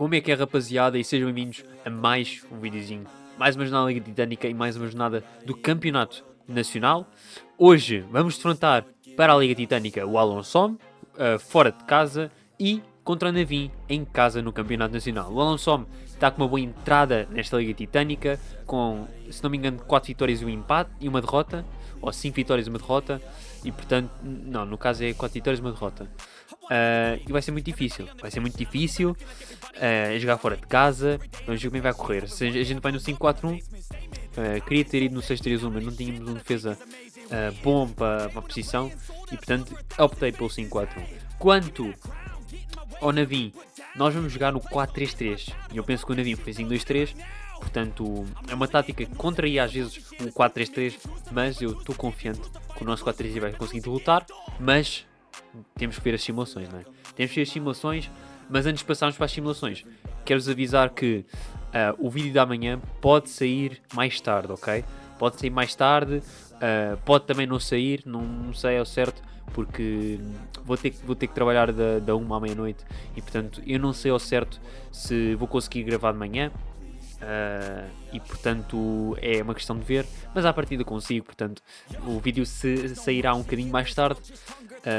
Como é que é, rapaziada? E sejam bem-vindos a mais um videozinho. Mais uma jornada da Liga Titânica e mais uma jornada do Campeonato Nacional. Hoje vamos defrontar para a Liga Titânica o Alençon, fora de casa, e contra o Navim, em casa no Campeonato Nacional. O Alençon está com uma boa entrada nesta Liga Titânica, com, se não me engano, 4 vitórias e um empate e uma derrota, ou 5 vitórias e uma derrota, e portanto, não, no caso é 4 vitórias e uma derrota. E vai ser muito difícil. Jogar fora de casa. Vamos ver como é que vai correr. Se a gente vai no 5-4-1, queria ter ido no 6-3-1, mas não tínhamos um defesa bom para a posição. E portanto optei pelo 5-4-1. Quanto ao Navim, nós vamos jogar no 4-3-3. E eu penso que o Navim foi 5-2-3. Portanto, é uma tática que contraria às vezes o 4-3-3. Mas eu estou confiante que o nosso 4-3-3 vai conseguir derrotar. Mas temos que ver as simulações, não é? Temos que ver as simulações, mas antes de passarmos para as simulações, quero-vos avisar que o vídeo da manhã pode sair mais tarde, ok? Pode sair mais tarde, pode também não sair, não sei ao certo, porque vou ter que trabalhar da 1 à meia-noite e portanto eu não sei ao certo se vou conseguir gravar de manhã. E portanto é uma questão de ver, mas à partida consigo, portanto o vídeo sairá um bocadinho mais tarde.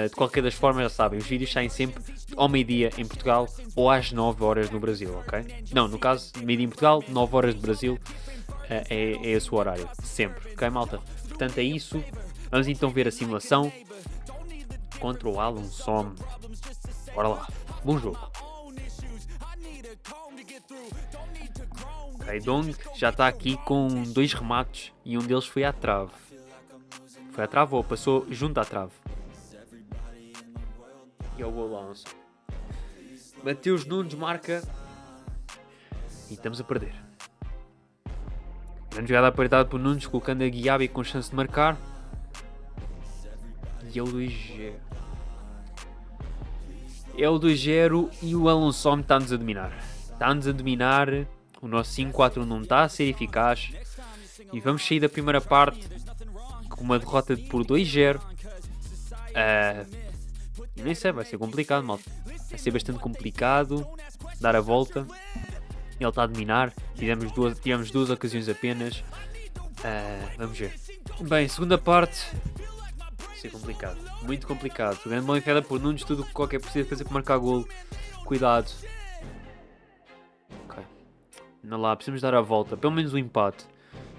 De qualquer das formas, já sabem, os vídeos saem sempre ao meio-dia em Portugal ou às 9 horas no Brasil, ok? Não, no caso, meio-dia em Portugal, 9 horas no Brasil, é esse o horário, sempre, ok, malta? Portanto é isso, vamos então ver a simulação contra o Alençon. Bora lá, bom jogo. Ok, Dong já está aqui com 2 remates e um deles foi à trave. Foi à trave ou passou junto à trave? E é o gol Alençon. Mateus Nunes marca. E estamos a perder. Grande jogada apertada por Nunes, colocando a Guiabi com chance de marcar. E é o 2-0. É o 2-0 e o Alençon está-nos a dominar. Está-nos a dominar. O nosso 5-4 não está a ser eficaz. E vamos sair da primeira parte com uma derrota por 2-0. Nem sei, vai ser complicado, malta. Vai ser bastante complicado dar a volta. Ele está a dominar. Tivemos duas ocasiões apenas. Vamos ver. Bem, segunda parte. Vai ser complicado. Muito complicado. O grande bola enfiada por Nunes. Tudo o que qualquer precisa fazer para marcar golo. Cuidado. Ok. Anda lá, precisamos dar a volta. Pelo menos o empate.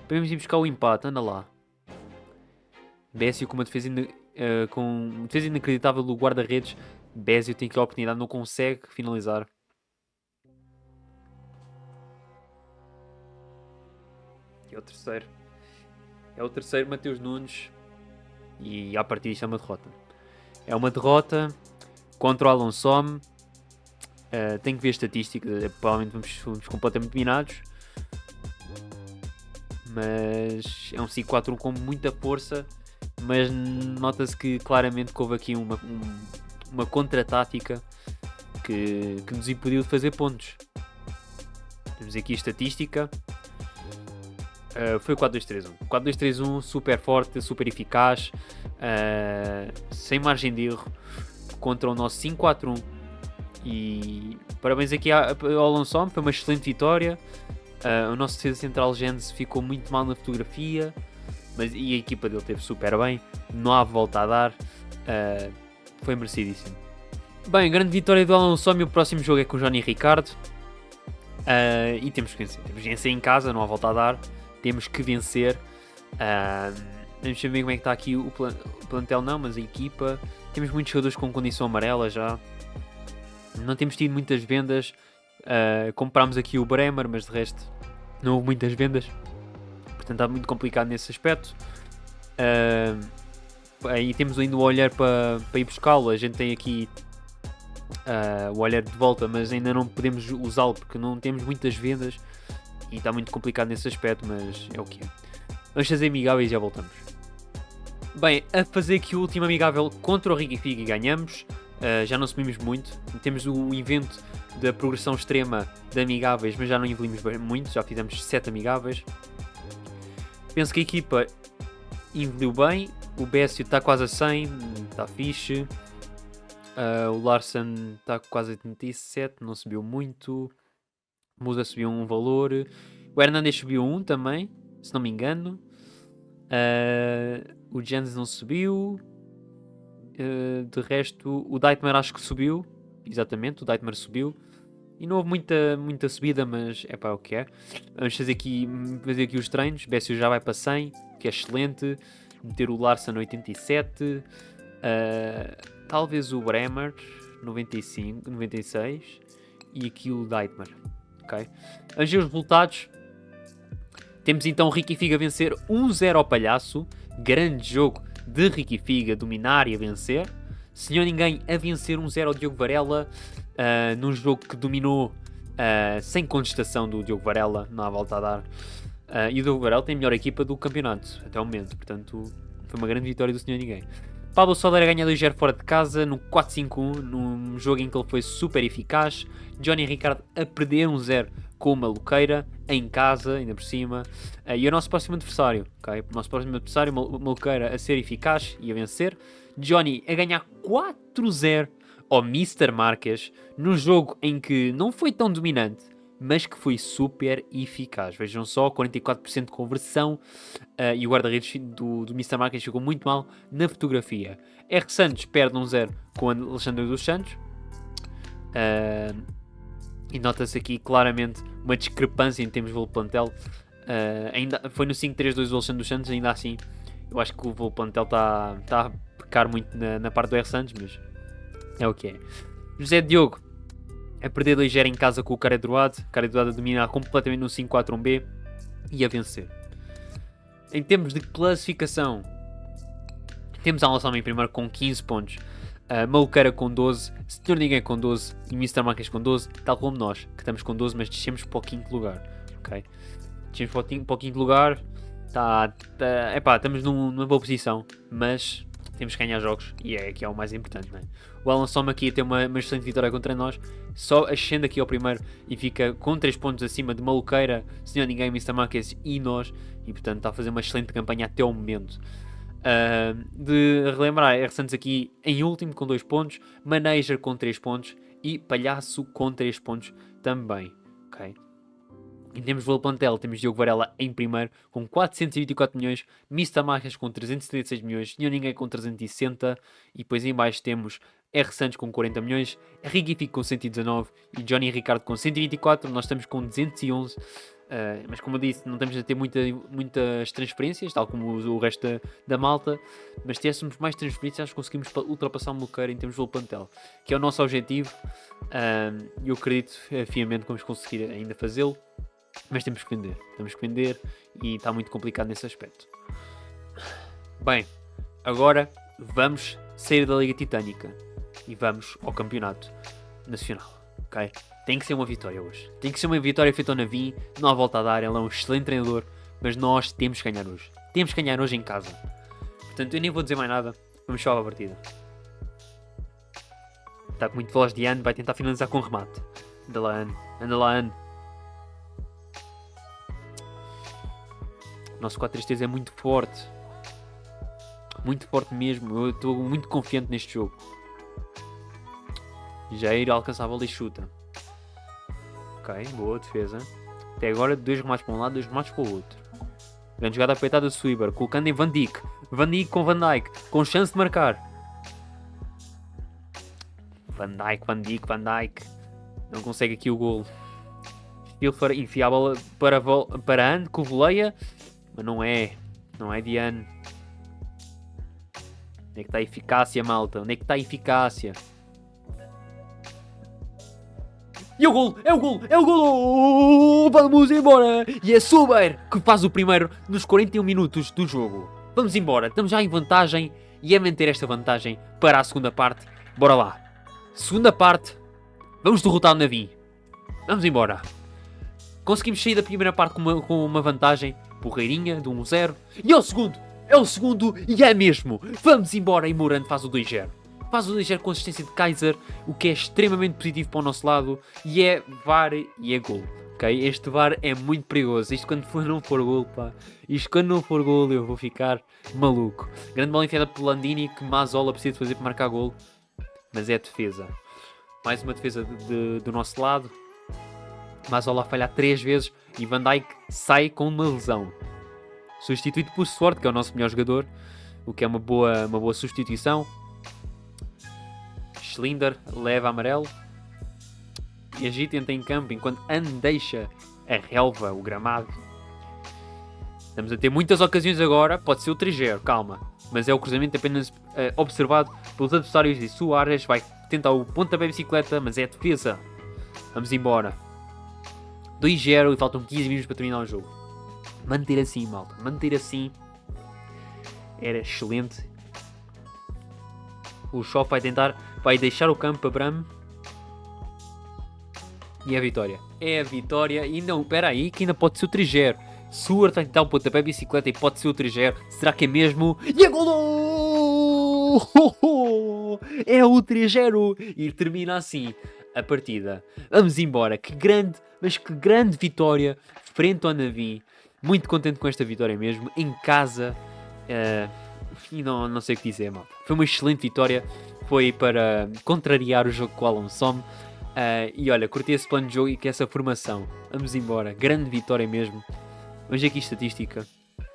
Podemos ir buscar o empate. Anda lá. Bécio com uma defesa inacreditável do guarda-redes. Bécio tem aqui a oportunidade, não consegue finalizar. E é o terceiro. É o terceiro, Mateus Nunes. E a partir disto é uma derrota. É uma derrota contra o Alençon. Tenho que ver estatísticas. Provavelmente fomos completamente dominados. Mas é um 5-4-1 com muita força. Mas nota-se que claramente houve aqui uma contra-tática que nos impediu de fazer pontos. Temos aqui a estatística. Foi o 4-2-3-1. 4-2-3-1 super forte, super eficaz, sem margem de erro, contra o nosso 5-4-1. E parabéns aqui ao Alençon, foi uma excelente vitória. O nosso defesa central Gens ficou muito mal na fotografia. E a equipa dele esteve super bem, não há volta a dar, foi merecidíssimo. Bem, grande vitória do Alençon. O próximo jogo é com o Johnny Ricardo, e temos que vencer. Temos que vencer em casa, não há volta a dar, temos que vencer. Vamos ver como é que está aqui o plantel, não, mas a equipa. Temos muitos jogadores com condição amarela já, não temos tido muitas vendas. Comprámos aqui o Bremer, mas de resto não houve muitas vendas. Portanto está muito complicado nesse aspecto. Aí temos ainda o Olher para ir buscá-lo. A gente tem aqui o Olher de volta, mas ainda não podemos usá-lo porque não temos muitas vendas. E está muito complicado nesse aspecto, mas é o que é. Vamos fazer amigáveis e já voltamos. Bem, a fazer aqui o último amigável contra o Ricky Fig e ganhamos. Já não subimos muito. Temos o evento da progressão extrema de amigáveis, mas já não evoluímos muito. Já fizemos 7 amigáveis. Penso que a equipa evoluiu bem. O Bécio está quase a 100, está fixe. O Larsen está quase a 87, não subiu muito. Musa subiu um valor. O Hernandes subiu um também, se não me engano. O Jens não subiu. De resto, o Deitmar acho que subiu. Exatamente, o Deitmar subiu. E não houve muita subida, mas é pá, o que é. Vamos fazer aqui os treinos. Bessio já vai para 100, que é excelente. Meter o Larsen 87. Talvez o Bremer 95, 96. E aqui o Deitmar. Ok? Vamos ver os resultados. Temos então o Ricky Figa a vencer 1-0 ao Palhaço. Grande jogo de Ricky Figa, dominar e a vencer. Senhor Ninguém a vencer 1-0 ao Diogo Varela. Num jogo que dominou sem contestação do Diogo Varela. Não há volta a dar. E o Diogo Varela tem a melhor equipa do campeonato até o momento. Portanto, foi uma grande vitória do Senhor Ninguém. Pablo Soler a ganhar 2-0 fora de casa no 4-5-1, num jogo em que ele foi super eficaz. Johnny Ricardo a perder 1-0 com o Maluqueira, em casa, ainda por cima. E o nosso próximo adversário, okay? O nosso próximo adversário, Maluqueira, a ser eficaz e a vencer. Johnny a ganhar 4-0 ao Mr. Marques, num jogo em que não foi tão dominante, mas que foi super eficaz. Vejam só, 44% de conversão, e o guarda-redes do Mr. Marques ficou muito mal na fotografia. R. Santos perde 1-0 com o Alexandre dos Santos. E nota-se aqui claramente uma discrepância em termos de voo plantel. Ainda foi no 5-3-2 do Alexandre dos Santos, ainda assim eu acho que o voo plantel está a pecar muito na parte do R. Santos, mas é o que é. José Diogo a perder 2-0 em casa com o Caredroade. Caredroade a dominar completamente no 5-4-1B e a vencer. Em termos de classificação, temos a Alçama em primeiro com 15 pontos. Maluqueira com 12, Senhor Ninguém com 12 e Mr. Marques com 12, tal como nós, que estamos com 12, mas descemos para o 5º lugar. Ok? Descemos para o 5º lugar. Estamos numa boa posição, mas temos que ganhar jogos e que é o mais importante, não é? O Alan Soma aqui tem uma excelente vitória contra nós, só ascende aqui ao primeiro e fica com 3 pontos acima de Maluqueira, Senhor Ninguém, Mr. Marques e nós, e portanto está a fazer uma excelente campanha até o momento. De relembrar, R. Santos aqui em último com 2 pontos, Manager com 3 pontos e Palhaço com 3 pontos também. Ok? Em termos de valor plantel, temos Diogo Varela em primeiro com 424 milhões, Mr. Marques com 336 milhões, Senhor Ninguém com 360 e depois em baixo temos R. Santos com 40 milhões, Ricky Fico com 119 e Johnny Ricardo com 124, nós estamos com 211. Mas como eu disse, não estamos a ter muitas transferências, tal como o resto da malta, mas se tivéssemos mais transferências, acho que conseguimos ultrapassar o Moqueira em termos de plantel, que é o nosso objetivo, e eu acredito fiamente que vamos conseguir ainda fazê-lo, mas temos que vender e está muito complicado nesse aspecto. Bem, agora vamos sair da Liga Titânica e vamos ao Campeonato Nacional. Okay? Tem que ser uma vitória hoje. Tem que ser uma vitória feita ao Navim. Não há volta a dar. Ele é um excelente treinador. Mas nós temos que ganhar hoje. Temos que ganhar hoje em casa. Portanto, eu nem vou dizer mais nada. Vamos só à partida. Está com muito veloz de Anne. Vai tentar finalizar com remate. Anda lá, Anne. Anda lá, Anne. O nosso 4-3-3 é muito forte. Muito forte mesmo. Eu estou muito confiante neste jogo. Jair alcança a bola e chuta. Ok, boa defesa. Até agora 2 remates para um lado, 2 remates para o outro. Grande jogada apeitada de Swiber, colocando em Van Dijk. Van Dijk com Van Dijk, com chance de marcar. Van Dijk. Não consegue aqui o golo. Stilfer enfia a bola para Anne, com voleia. Mas não é de Anne. Onde é que está a eficácia, malta? Onde é que está a eficácia? E é o golo! Vamos embora! E é Suber que faz o primeiro nos 41 minutos do jogo. Vamos embora, estamos já em vantagem e é manter esta vantagem para a segunda parte. Bora lá! Segunda parte, vamos derrotar o Navim. Vamos embora. Conseguimos sair da primeira parte com uma vantagem, porreirinha, de 1-0. E é o segundo e é mesmo. Vamos embora e Morano faz o 2-0. Faz o 2-0 com assistência de Kaiser, o que é extremamente positivo para o nosso lado. E é VAR e é gol. Okay? Este VAR é muito perigoso. Isto quando não for gol, pá. Isto quando não for gol eu vou ficar maluco. Grande bola enfiada por Landini, que Mazzola precisa fazer para marcar gol. Mas é defesa. Mais uma defesa do nosso lado. Mazola a falhar 3 vezes e Van Dijk sai com uma lesão. Substituído por Sword, que é o nosso melhor jogador, o que é uma boa substituição. Schlinder leva amarelo. E a gente entra em campo enquanto Anne deixa a relva, o gramado. Estamos a ter muitas ocasiões agora. Pode ser o 3-0, calma. Mas é o cruzamento apenas observado pelos adversários e Suárez vai tentar o pontapé bicicleta, mas é a defesa. Vamos embora. 2-0 e faltam 15 minutos para terminar o jogo. Manter assim, malta. Manter assim. Era excelente. O Shaw vai deixar o campo para Bram. E é a vitória. É a vitória. E não, espera aí, que ainda pode ser o 3-0. Suárez vai tentar o pontapé bicicleta e pode ser o 3-0. Será que é mesmo? E é golo! É o 3-0. E termina assim a partida. Vamos embora. Que grande, mas que grande vitória frente ao Navi. Muito contente com esta vitória mesmo. Em casa. E não sei o que dizer, mal. Foi uma excelente vitória. Foi para contrariar o jogo com o Alonso. E olha, curti esse plano de jogo e que essa formação. Vamos embora. Grande vitória mesmo. Vamos ver aqui estatística.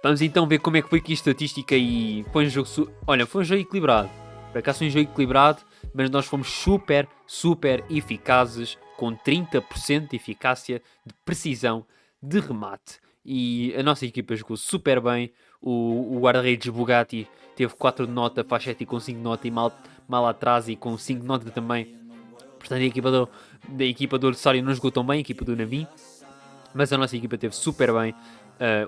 Vamos então ver como é que foi aqui a estatística e foi um jogo... Olha, foi um jogo equilibrado. Por acaso foi um jogo equilibrado, mas nós fomos super eficazes, com 30% de eficácia, de precisão, de remate. E a nossa equipa jogou super bem. O guarda-redes Bugatti teve 4 de nota, Fachetti com 5 de nota e mal atrás e com 5 de nota também. Portanto, a equipa do adversário não jogou tão bem, a equipa do Navi. Mas a nossa equipa teve super bem.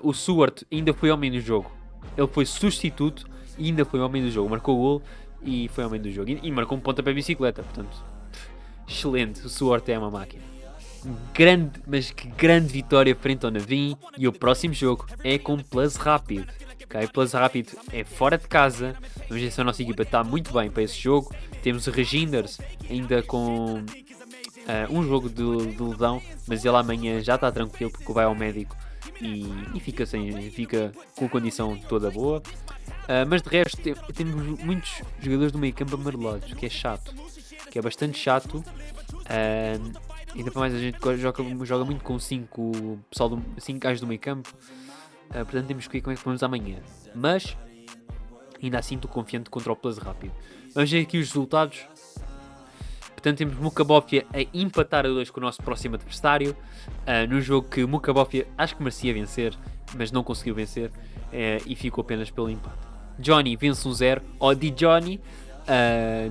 O Suárez ainda foi homem do jogo. Ele foi substituto e ainda foi homem do jogo. Marcou o gol e foi homem do jogo. E marcou um pontapé bicicleta. Portanto, excelente. O Suárez é uma máquina. Grande, mas que grande vitória frente ao Navi. E o próximo jogo é com Plus Rapid. Okay? Plus Rapid é fora de casa. Vamos ver se a nossa equipa está muito bem para esse jogo. Temos o Reginders ainda com... um jogo de lesão, mas ele amanhã já está tranquilo porque vai ao médico e fica com a condição toda boa. Mas de resto temos muitos jogadores do meio campo amarelados, que é chato, que é bastante chato. Ainda para mais a gente joga muito com 5 gajos do meio campo. Portanto temos que ver como é que vamos amanhã. Mas ainda assim estou confiante contra o Plus Rápido. Vamos ver aqui os resultados. Portanto, temos Mukabofia a empatar a 2 com o nosso próximo adversário. No jogo que Mukabofia acho que merecia vencer, mas não conseguiu vencer. E ficou apenas pelo empate. Johnny vence 1-0 ao Di-Johnny.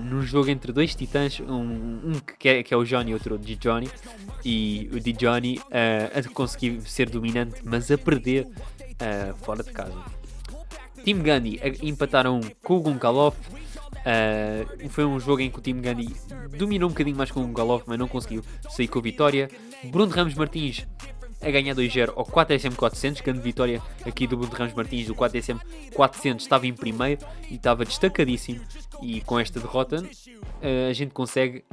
Num jogo entre dois titãs. Um que é o Johnny e outro o Di-Johnny. E o Di-Johnny a conseguir ser dominante, mas a perder fora de casa. Team Gandhi empataram com o Gunkalov. Foi um jogo em que o time Gandhi dominou um bocadinho mais com o Galov, mas não conseguiu sair com a vitória. Bruno Ramos Martins a ganhar 2-0 ao 4SM 400. Grande vitória aqui do Bruno Ramos Martins. O 4SM 400 estava em primeiro e estava destacadíssimo. E com esta derrota a gente consegue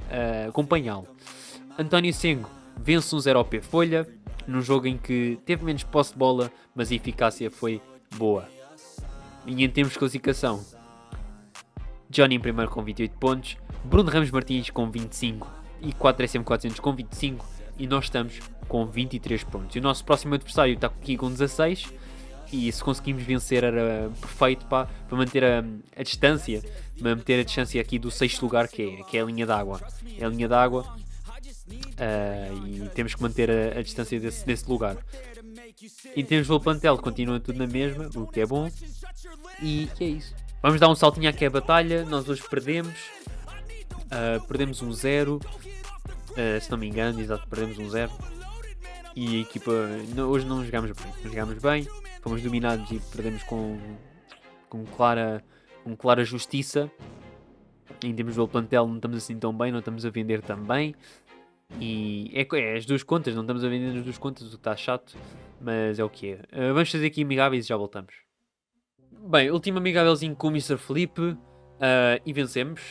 acompanhá-lo. António Sengo vence 1-0 ao P Folha, num jogo em que teve menos posse de bola, mas a eficácia foi boa. E em termos de classificação, Johnny em primeiro com 28 pontos, Bruno Ramos Martins com 25 e 4SM400 com 25 e nós estamos com 23 pontos. E o nosso próximo adversário está aqui com 16 e se conseguimos vencer era perfeito para manter a distância, manter a distância aqui do 6º lugar que é a linha d'água. É a linha d'água e temos que manter a distância desse lugar. Em termos do plantel continua tudo na mesma, o que é bom e é isso. Vamos dar um saltinho aqui à batalha. Nós hoje perdemos 1-0, se não me engano, exato, perdemos 1-0 e a equipa hoje não jogámos bem, fomos dominados e perdemos com clara justiça. Em termos do plantel não estamos assim tão bem, não estamos a vender tão bem e é as duas contas, não estamos a vender as duas contas, o que está chato, mas é o que é. Vamos fazer aqui amigáveis e já voltamos. Bem, último amigávelzinho com o Mr. Felipe e vencemos.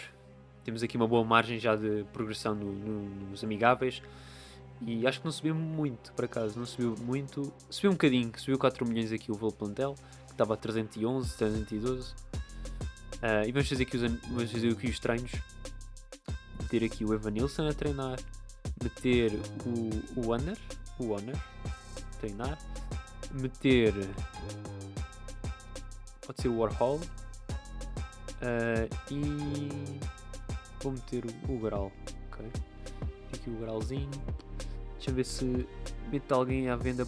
Temos aqui uma boa margem já de progressão nos amigáveis. E acho que não subiu muito, por acaso. Não subiu muito. Subiu um bocadinho, subiu 4 milhões aqui o valor plantel, que estava a 311, 312. E vamos fazer aqui os treinos. Ter aqui o Evanilson a treinar. meter o Honor, treinar, meter, pode ser o Warhol, e vou meter o Grau, ok? Tem aqui o Grauzinho, deixa eu ver se mete alguém à venda.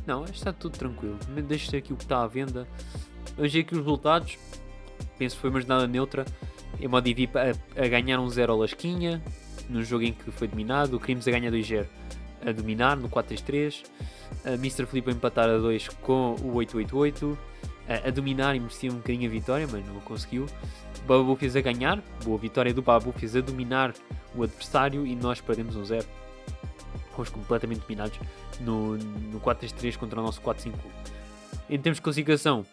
Não, está tudo tranquilo, deixa aqui o que está à venda. Hoje aqui os resultados, penso que foi uma jornada neutra. Emojiv a ganhar 1-0 ao Lasquinha, no jogo em que foi dominado. O Crimes a ganhar 2-0 a dominar, no 4-3-3. Mr. Filipe a empatar a 2 com o 8-8-8. A dominar e merecia um bocadinho a vitória, mas não conseguiu. Babu fez a ganhar, boa vitória do Babu, fez a dominar o adversário e nós perdemos 1-0. Fomos completamente dominados no 4-3-3 contra o nosso 4-5-1. Em termos de classificação,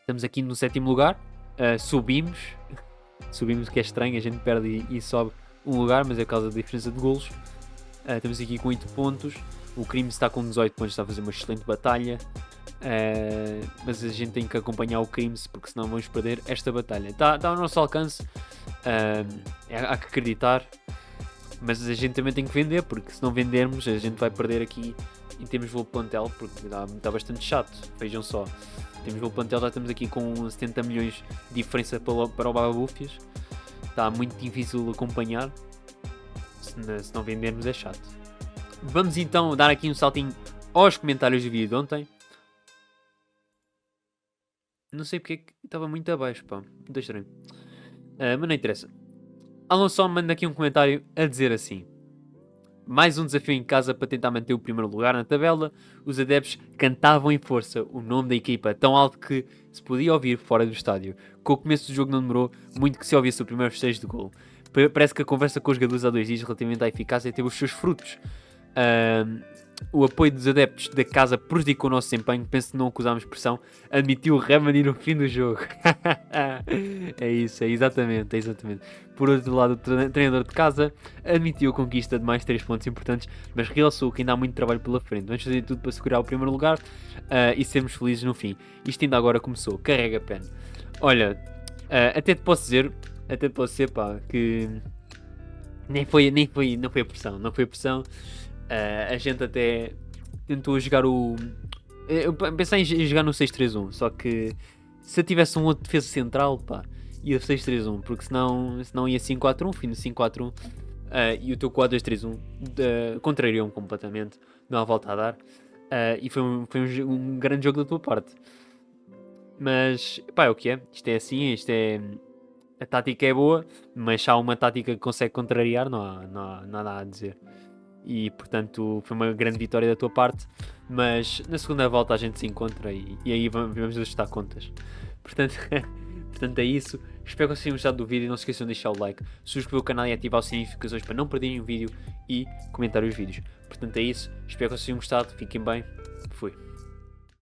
estamos aqui no 7º lugar. Subimos, que é estranho, a gente perde e sobe um lugar, mas é por causa da diferença de golos. Estamos aqui com 8 pontos. O Crime está com 18 pontos, está a fazer uma excelente batalha. Mas a gente tem que acompanhar o Crime, porque senão vamos perder esta batalha. Está ao nosso alcance, há que acreditar, mas a gente também tem que vender, porque se não vendermos a gente vai perder aqui em termos de voo plantel, porque está bastante chato. Vejam só, temos voo plantel, já estamos aqui com 70 milhões de diferença para o Babufias. Está muito difícil acompanhar, se não vendermos é chato. Vamos então dar aqui um saltinho aos comentários do vídeo de ontem. Não sei porque é que estava muito abaixo, pá, muito estranho. Mas não interessa. Alonso manda aqui um comentário a dizer assim: mais um desafio em casa para tentar manter o primeiro lugar na tabela. Os adeptos cantavam em força o nome da equipa, tão alto que se podia ouvir fora do estádio. Com o começo do jogo não demorou muito que se ouvisse o primeiro festejo de gol. Parece que a conversa com os jogadores há 2 dias relativamente à eficácia teve os seus frutos. O apoio dos adeptos da casa prejudicou o nosso desempenho. Penso que não acusámos pressão. Admitiu o Remani no fim do jogo. É isso, é exatamente. Por outro lado, o treinador de casa admitiu a conquista de mais 3 pontos importantes, mas realçou que ainda há muito trabalho pela frente. Vamos fazer tudo para segurar o primeiro lugar e sermos felizes no fim. Isto ainda agora começou. Carrega a pena. Olha, até te posso dizer, pá, que não foi a pressão. A gente até tentou jogar eu pensei em jogar no 6-3-1, só que se eu tivesse um outro defesa central, pá, ia 6-3-1, porque senão ia 5-4-1, fim no 5-4-1, e o teu 4-2-3-1 contrariou-me completamente, não há volta a dar, e foi um grande jogo da tua parte. Mas, pá, é o que é, isto é assim, a tática é boa, mas se há uma tática que consegue contrariar, não há nada a dizer. E portanto foi uma grande vitória da tua parte, mas na segunda volta a gente se encontra e aí vamos ajustar contas. Portanto é isso. Espero que vocês tenham gostado do vídeo. Não se esqueçam de deixar o like, subscrever o canal e ativar o sininho de notificações para não perderem o vídeo e comentar os vídeos. Portanto é isso. Espero que vocês tenham gostado. Fiquem bem. Fui.